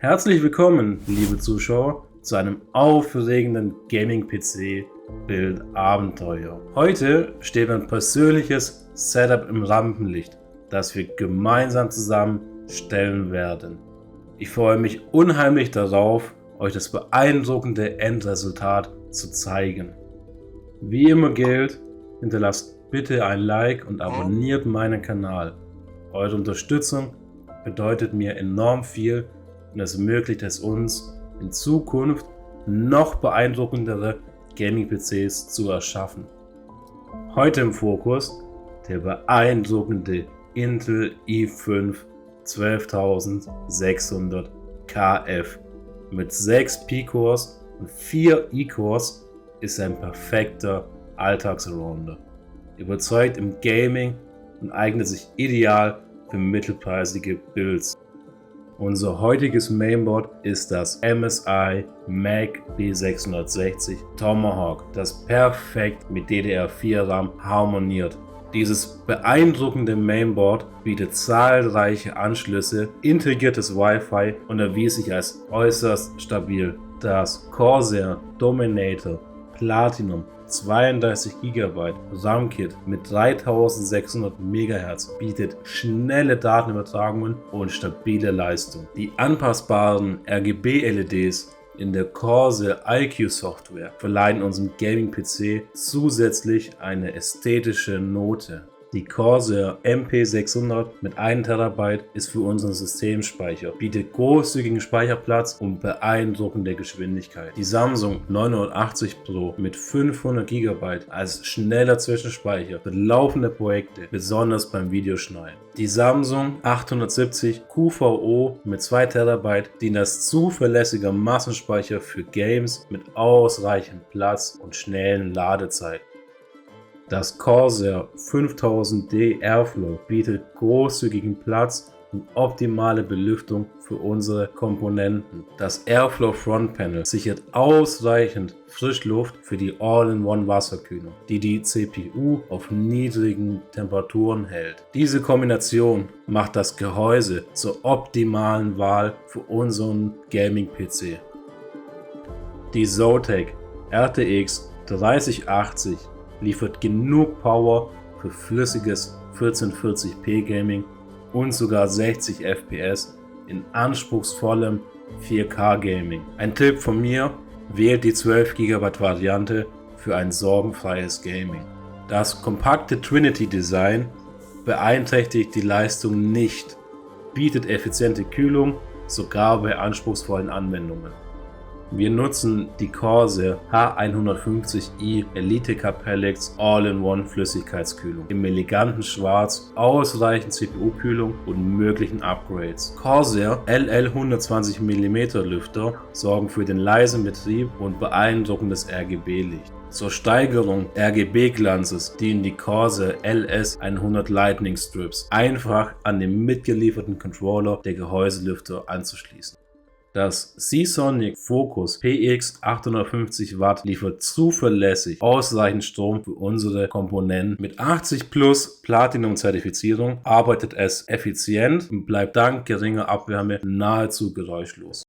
Herzlich willkommen, liebe Zuschauer, zu einem aufregenden Gaming-PC-Bild-Abenteuer. Heute steht ein persönliches Setup im Rampenlicht, das wir gemeinsam zusammenstellen werden. Ich freue mich unheimlich darauf, euch das beeindruckende Endresultat zu zeigen. Wie immer gilt, hinterlasst bitte ein Like und abonniert meinen Kanal. Eure Unterstützung bedeutet mir enorm viel und es ermöglicht es uns, in Zukunft noch beeindruckendere Gaming-PCs zu erschaffen. Heute im Fokus der beeindruckende Intel i5 12600 KF mit 6 P-Cores und 4 E-Cores ist ein perfekter Alltagsrounder. Überzeugt im Gaming und eignet sich ideal für mittelpreisige Builds. Unser heutiges Mainboard ist das MSI Mac B660 Tomahawk, das perfekt mit DDR4 RAM harmoniert. Dieses beeindruckende Mainboard bietet zahlreiche Anschlüsse, integriertes Wi-Fi und erwies sich als äußerst stabil. Das Corsair Dominator Platinum 32 GB RAM-Kit mit 3600 MHz bietet schnelle Datenübertragungen und stabile Leistung. Die anpassbaren RGB-LEDs in der Corsair iCUE Software verleihen unserem Gaming-PC zusätzlich eine ästhetische Note. Die Corsair MP600 mit 1 TB ist für unseren Systemspeicher, bietet großzügigen Speicherplatz und beeindruckende Geschwindigkeit. Die Samsung 980 Pro mit 500 GB als schneller Zwischenspeicher für laufende Projekte, besonders beim Videoschneiden. Die Samsung 870 QVO mit 2 TB dient als zuverlässiger Massenspeicher für Games mit ausreichend Platz und schnellen Ladezeiten. Das Corsair 5000D Airflow bietet großzügigen Platz und optimale Belüftung für unsere Komponenten. Das Airflow Front Panel sichert ausreichend Frischluft für die All-in-One Wasserkühlung, die die CPU auf niedrigen Temperaturen hält. Diese Kombination macht das Gehäuse zur optimalen Wahl für unseren Gaming-PC. Die Zotac RTX 3080 liefert genug Power für flüssiges 1440p Gaming und sogar 60 FPS in anspruchsvollem 4K Gaming. Ein Tipp von mir: wählt die 12 GB Variante für ein sorgenfreies Gaming. Das kompakte Trinity Design beeinträchtigt die Leistung nicht, bietet effiziente Kühlung sogar bei anspruchsvollen Anwendungen. Wir nutzen die Corsair H150i Elite Capellix All-in-One Flüssigkeitskühlung im eleganten Schwarz, ausreichend CPU-Kühlung und möglichen Upgrades. Corsair LL120 mm Lüfter sorgen für den leisen Betrieb und beeindruckendes RGB-Licht. Zur Steigerung RGB-Glanzes dienen die Corsair LS100 Lightning Strips einfach an den mitgelieferten Controller der Gehäuselüfter anzuschließen. Das Seasonic Focus PX 850 Watt liefert zuverlässig ausreichend Strom für unsere Komponenten. Mit 80 Plus Platinum Zertifizierung arbeitet es effizient und bleibt dank geringer Abwärme nahezu geräuschlos.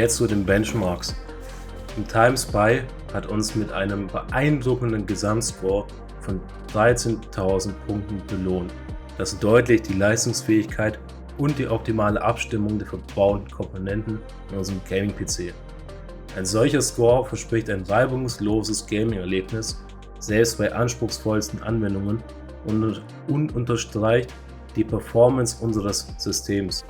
Jetzt zu den Benchmarks. Im Time Spy hat uns mit einem beeindruckenden Gesamtscore von 13.000 Punkten belohnt, das deutlich die Leistungsfähigkeit und die optimale Abstimmung der verbauten Komponenten in unserem Gaming-PC. Ein solcher Score verspricht ein reibungsloses Gaming-Erlebnis, selbst bei anspruchsvollsten Anwendungen, und unterstreicht die Performance unseres Systems.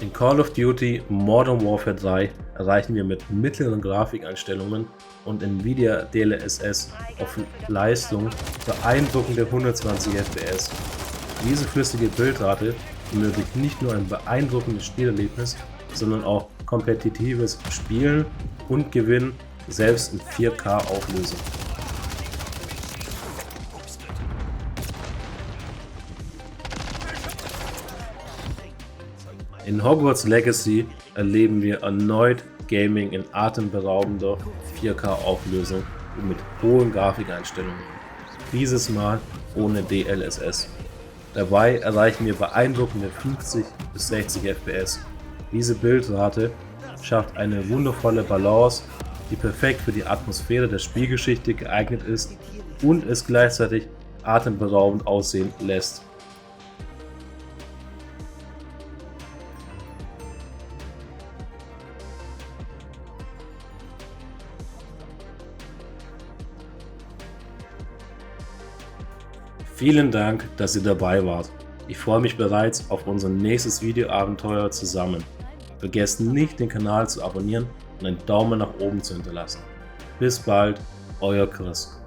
In Call of Duty Modern Warfare 3 erreichen wir mit mittleren Grafikeinstellungen und Nvidia DLSS auf Leistung beeindruckende 120 FPS. Diese flüssige Bildrate ermöglicht nicht nur ein beeindruckendes Spielerlebnis, sondern auch kompetitives Spielen und Gewinnen, selbst in 4K Auflösung. In Hogwarts Legacy erleben wir erneut Gaming in atemberaubender 4K Auflösung und mit hohen Grafikeinstellungen. Dieses Mal ohne DLSS. Dabei erreichen wir beeindruckende 50 bis 60 FPS. Diese Bildrate schafft eine wundervolle Balance, die perfekt für die Atmosphäre der Spielgeschichte geeignet ist und es gleichzeitig atemberaubend aussehen lässt. Vielen Dank, dass ihr dabei wart. Ich freue mich bereits auf unser nächstes Videoabenteuer zusammen. Vergesst nicht, den Kanal zu abonnieren und einen Daumen nach oben zu hinterlassen. Bis bald, euer Chris.